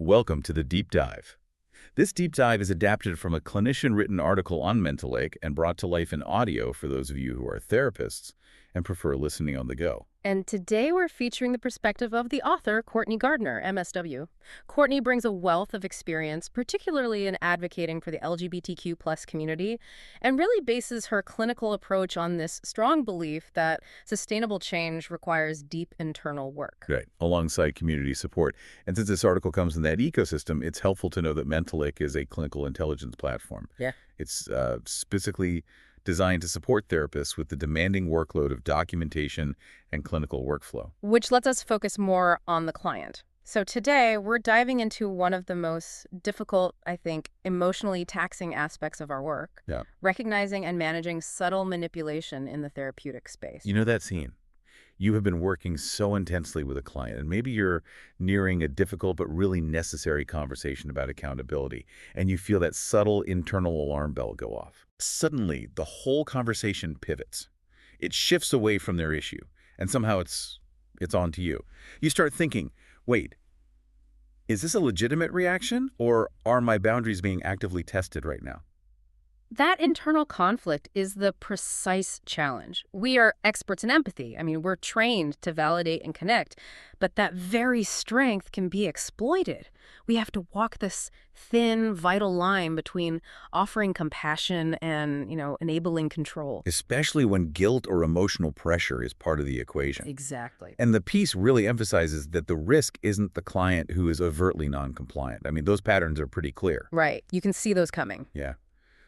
Welcome to the Deep Dive. This deep dive is adapted from a clinician-written article on Mentalyc and brought to life in audio for those of you who are therapists and prefer listening on the go. And today we're featuring the perspective of the author, Courtney Gardner, MSW. Courtney brings a wealth of experience, particularly in advocating for the LGBTQ+ community, and really bases her clinical approach on this strong belief that sustainable change requires deep internal work. Right, alongside community support. And since this article comes in that ecosystem, it's helpful to know that Mentalyc is a clinical intelligence platform. Yeah. It's specifically designed to support therapists with the demanding workload of documentation and clinical workflow. Which lets us focus more on the client. So today, we're diving into one of the most difficult, I think, emotionally taxing aspects of our work, recognizing and managing subtle manipulation in the therapeutic space. You know that scene? You have been working so intensely with a client, and maybe you're nearing a difficult but really necessary conversation about accountability, and you feel that subtle internal alarm bell go off. Suddenly, the whole conversation pivots. It shifts away from their issue, and somehow it's on to you. You start thinking, wait, is this a legitimate reaction, or are my boundaries being actively tested right now? That internal conflict is the precise challenge. We are experts in empathy. I mean, we're trained to validate and connect, but that very strength can be exploited. We have to walk this thin, vital line between offering compassion and, enabling control. Especially when guilt or emotional pressure is part of the equation. Exactly. And the piece really emphasizes that the risk isn't the client who is overtly non-compliant. I mean, those patterns are pretty clear. Right. You can see those coming. Yeah.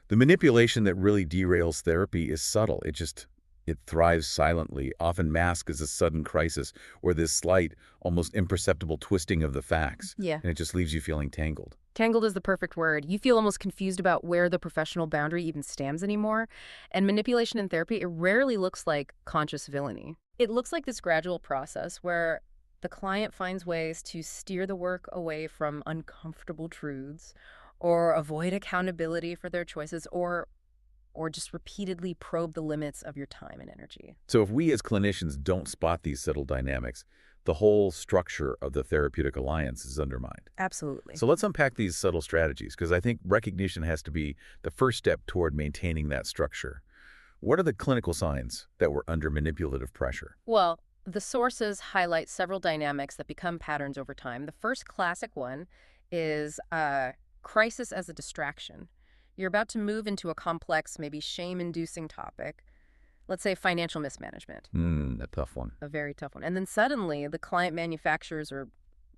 The manipulation that really derails therapy is subtle. It thrives silently, often masked as a sudden crisis or this slight, almost imperceptible twisting of the facts. Yeah. And it just leaves you feeling tangled. Tangled is the perfect word. You feel almost confused about where the professional boundary even stands anymore. And manipulation in therapy, it rarely looks like conscious villainy. It looks like this gradual process where the client finds ways to steer the work away from uncomfortable truths, or avoid accountability for their choices, or just repeatedly probe the limits of your time and energy. So if we as clinicians don't spot these subtle dynamics, the whole structure of the therapeutic alliance is undermined. Absolutely. So let's unpack these subtle strategies, because I think recognition has to be the first step toward maintaining that structure. What are the clinical signs that we're under manipulative pressure? Well, the sources highlight several dynamics that become patterns over time. The first classic one is crisis as a distraction. You're about to move into a complex, maybe shame-inducing topic. Let's say financial mismanagement. A tough one. A very tough one. And then suddenly the client manufactures or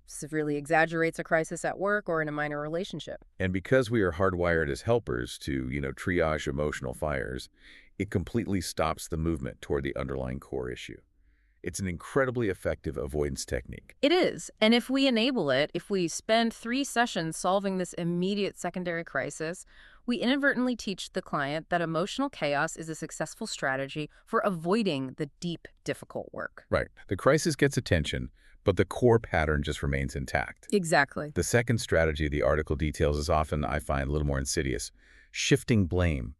severely exaggerates a crisis at work or in a minor relationship. And because we are hardwired as helpers to, triage emotional fires, it completely stops the movement toward the underlying core issue. It's an incredibly effective avoidance technique. It is. And if we enable it, if we spend 3 sessions solving this immediate secondary crisis, we inadvertently teach the client that emotional chaos is a successful strategy for avoiding the deep, difficult work. Right. The crisis gets attention, but the core pattern just remains intact. Exactly. The second strategy the article details is often, I find, a little more insidious: shifting blame.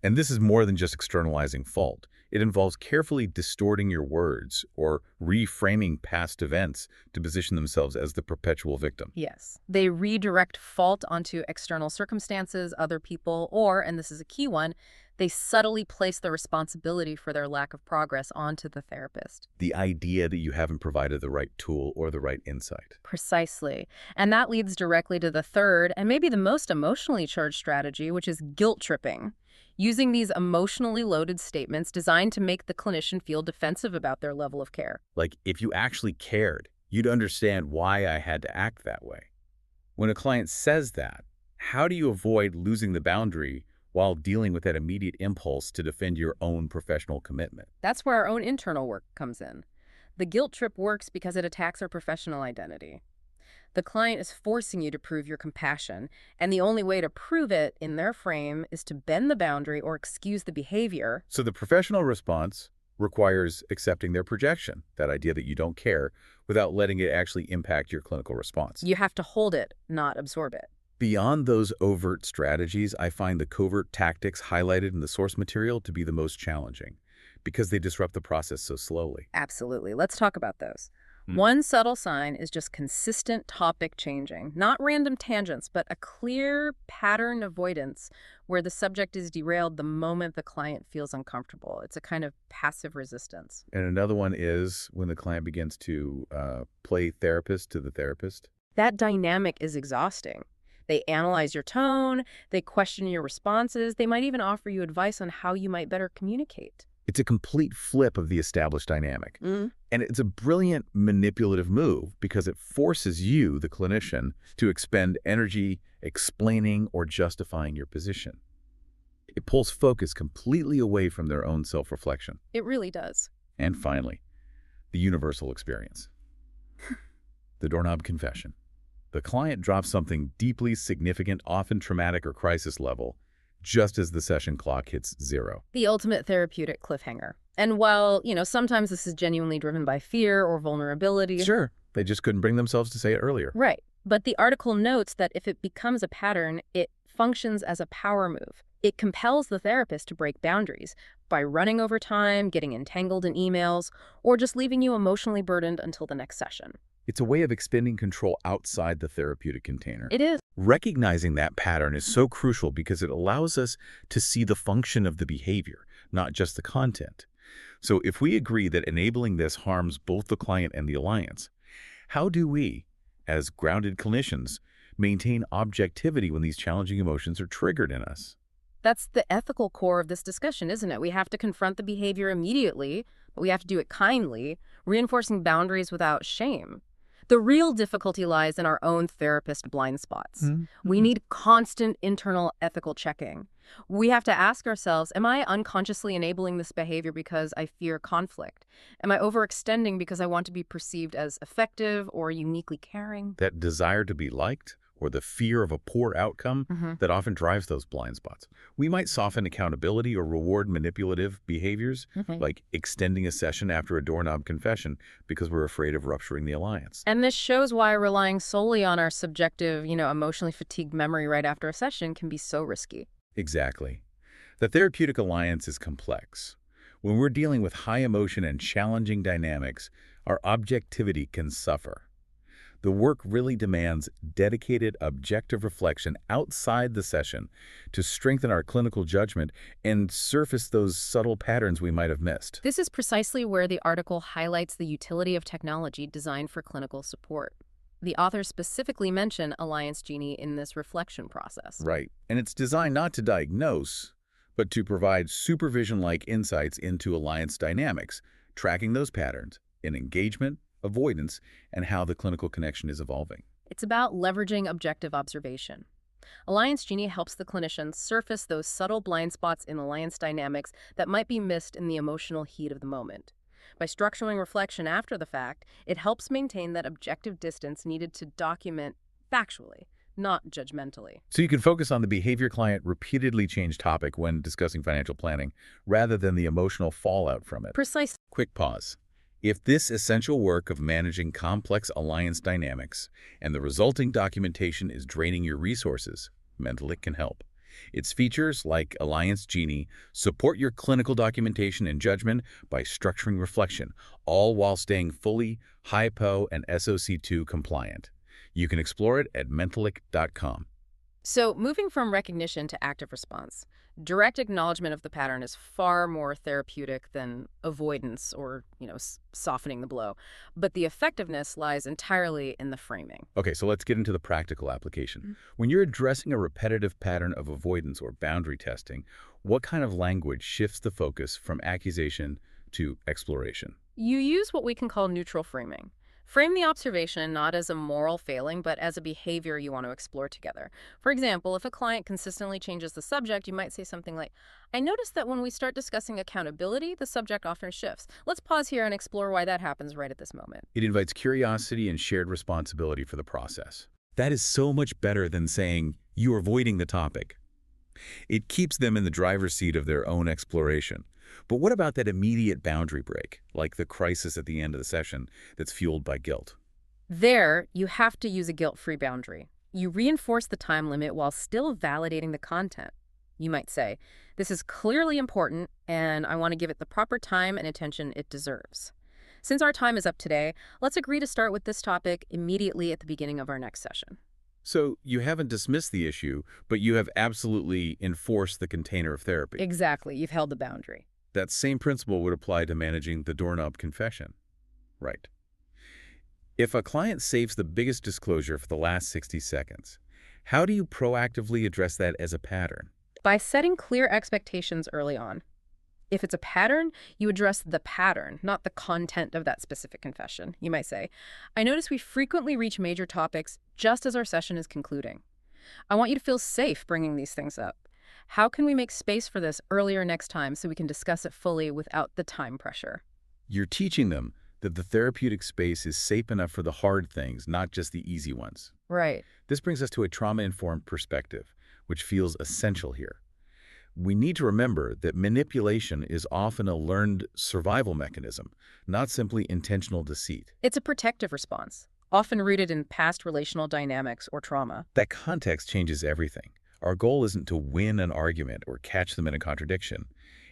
And this is more than just externalizing fault. It involves carefully distorting your words or reframing past events to position themselves as the perpetual victim. Yes. They redirect fault onto external circumstances, other people, or, and this is a key one, they subtly place the responsibility for their lack of progress onto the therapist. The idea that you haven't provided the right tool or the right insight. Precisely. And that leads directly to the third, and maybe the most emotionally charged strategy, which is guilt tripping. Using these emotionally loaded statements designed to make the clinician feel defensive about their level of care. Like, if you actually cared, you'd understand why I had to act that way. When a client says that, how do you avoid losing the boundary while dealing with that immediate impulse to defend your own professional commitment? That's where our own internal work comes in. The guilt trip works because it attacks our professional identity. The client is forcing you to prove your compassion, and the only way to prove it in their frame is to bend the boundary or excuse the behavior. So the professional response requires accepting their projection, that idea that you don't care, without letting it actually impact your clinical response. You have to hold it, not absorb it. Beyond those overt strategies, I find the covert tactics highlighted in the source material to be the most challenging, because they disrupt the process so slowly. Absolutely. Let's talk about those. Hmm. One subtle sign is just consistent topic changing, not random tangents, but a clear pattern avoidance where the subject is derailed the moment the client feels uncomfortable. It's a kind of passive resistance. And another one is when the client begins to play therapist to the therapist. That dynamic is exhausting. They analyze your tone, they question your responses, they might even offer you advice on how you might better communicate. It's a complete flip of the established dynamic. Mm. And it's a brilliant manipulative move because it forces you, the clinician, to expend energy explaining or justifying your position. It pulls focus completely away from their own self-reflection. It really does. And finally, the universal experience. The doorknob confession. The client drops something deeply significant, often traumatic or crisis level, just as the session clock hits 0. The ultimate therapeutic cliffhanger. And while, sometimes this is genuinely driven by fear or vulnerability. Sure, they just couldn't bring themselves to say it earlier. Right. But the article notes that if it becomes a pattern, it functions as a power move. It compels the therapist to break boundaries by running over time, getting entangled in emails, or just leaving you emotionally burdened until the next session. It's a way of expending control outside the therapeutic container. It is. Recognizing that pattern is so crucial because it allows us to see the function of the behavior, not just the content. So if we agree that enabling this harms both the client and the alliance, how do we, as grounded clinicians, maintain objectivity when these challenging emotions are triggered in us? That's the ethical core of this discussion, isn't it? We have to confront the behavior immediately, but we have to do it kindly, reinforcing boundaries without shame. The real difficulty lies in our own therapist blind spots. We need constant internal ethical checking. We have to ask ourselves, am I unconsciously enabling this behavior because I fear conflict? Am I overextending because I want to be perceived as effective or uniquely caring? That desire to be liked or the fear of a poor outcome that often drives those blind spots. We might soften accountability or reward manipulative behaviors, like extending a session after a doorknob confession because we're afraid of rupturing the alliance. And this shows why relying solely on our subjective, emotionally fatigued memory right after a session can be so risky. Exactly. The therapeutic alliance is complex. When we're dealing with high emotion and challenging dynamics, our objectivity can suffer. The work really demands dedicated, objective reflection outside the session to strengthen our clinical judgment and surface those subtle patterns we might have missed. This is precisely where the article highlights the utility of technology designed for clinical support. The authors specifically mention Alliance Genie in this reflection process. Right. And it's designed not to diagnose, but to provide supervision-like insights into alliance dynamics, tracking those patterns in engagement, avoidance, and how the clinical connection is evolving. It's about leveraging objective observation. Alliance Genie helps the clinician surface those subtle blind spots in alliance dynamics that might be missed in the emotional heat of the moment. By structuring reflection after the fact, it helps maintain that objective distance needed to document factually, not judgmentally. So you can focus on the behavior client repeatedly change topic when discussing financial planning, rather than the emotional fallout from it. Precisely. Quick pause. If this essential work of managing complex alliance dynamics and the resulting documentation is draining your resources, Mentalyc can help. Its features, like Alliance Genie, support your clinical documentation and judgment by structuring reflection, all while staying fully HIPAA and SOC2 compliant. You can explore it at Mentalyc.com. So moving from recognition to active response, direct acknowledgement of the pattern is far more therapeutic than avoidance or, softening the blow. But the effectiveness lies entirely in the framing. Okay, so let's get into the practical application. When you're addressing a repetitive pattern of avoidance or boundary testing, what kind of language shifts the focus from accusation to exploration? You use what we can call neutral framing. Frame the observation not as a moral failing, but as a behavior you want to explore together. For example, if a client consistently changes the subject, you might say something like, I noticed that when we start discussing accountability, the subject often shifts. Let's pause here and explore why that happens right at this moment. It invites curiosity and shared responsibility for the process. That is so much better than saying, you're avoiding the topic. It keeps them in the driver's seat of their own exploration. But what about that immediate boundary break, like the crisis at the end of the session that's fueled by guilt? There, you have to use a guilt-free boundary. You reinforce the time limit while still validating the content. You might say, this is clearly important, and I want to give it the proper time and attention it deserves. Since our time is up today, let's agree to start with this topic immediately at the beginning of our next session. So you haven't dismissed the issue, but you have absolutely enforced the container of therapy. Exactly, you've held the boundary. That same principle would apply to managing the doorknob confession. Right. If a client saves the biggest disclosure for the last 60 seconds, how do you proactively address that as a pattern? By setting clear expectations early on. If it's a pattern, you address the pattern, not the content of that specific confession. You might say, I notice we frequently reach major topics just as our session is concluding. I want you to feel safe bringing these things up. How can we make space for this earlier next time so we can discuss it fully without the time pressure? You're teaching them that the therapeutic space is safe enough for the hard things, not just the easy ones. Right. This brings us to a trauma-informed perspective, which feels essential here. We need to remember that manipulation is often a learned survival mechanism, not simply intentional deceit. It's a protective response, often rooted in past relational dynamics or trauma. That context changes everything. Our goal isn't to win an argument or catch them in a contradiction.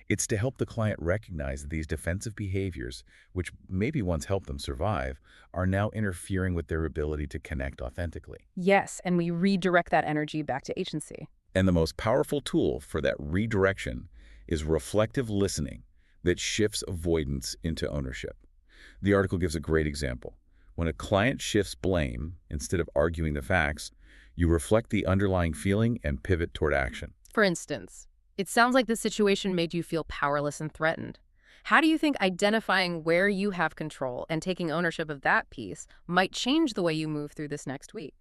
It's to help the client recognize that these defensive behaviors, which maybe once helped them survive, are now interfering with their ability to connect authentically. Yes, and we redirect that energy back to agency. And the most powerful tool for that redirection is reflective listening that shifts avoidance into ownership. The article gives a great example. When a client shifts blame instead of arguing the facts, you reflect the underlying feeling and pivot toward action. For instance, it sounds like this situation made you feel powerless and threatened. How do you think identifying where you have control and taking ownership of that piece might change the way you move through this next week?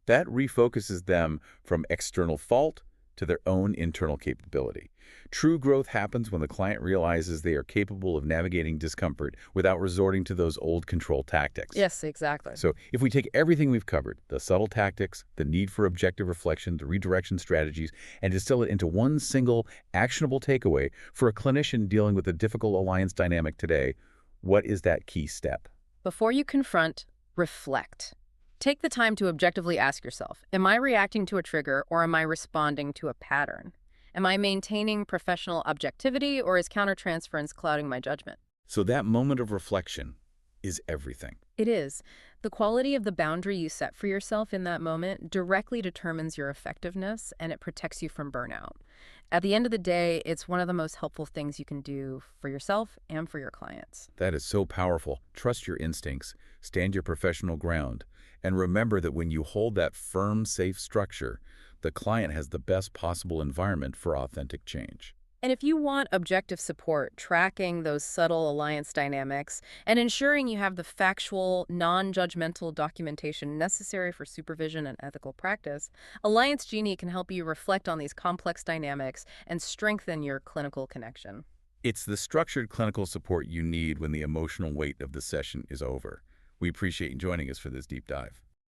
That refocuses them from external fault to their own internal capability. True growth happens when the client realizes they are capable of navigating discomfort without resorting to those old control tactics. Yes, exactly. So if we take everything we've covered, the subtle tactics, the need for objective reflection, the redirection strategies, and distill it into one single actionable takeaway for a clinician dealing with a difficult alliance dynamic today, what is that key step? Before you confront, reflect. Take the time to objectively ask yourself, am I reacting to a trigger or am I responding to a pattern? Am I maintaining professional objectivity or is countertransference clouding my judgment? So that moment of reflection is everything. It is. The quality of the boundary you set for yourself in that moment directly determines your effectiveness and it protects you from burnout. At the end of the day, it's one of the most helpful things you can do for yourself and for your clients. That is so powerful. Trust your instincts, stand your professional ground, and remember that when you hold that firm, safe structure, the client has the best possible environment for authentic change. And if you want objective support, tracking those subtle alliance dynamics and ensuring you have the factual, non-judgmental documentation necessary for supervision and ethical practice, Alliance Genie can help you reflect on these complex dynamics and strengthen your clinical connection. It's the structured clinical support you need when the emotional weight of the session is over. We appreciate you joining us for this deep dive.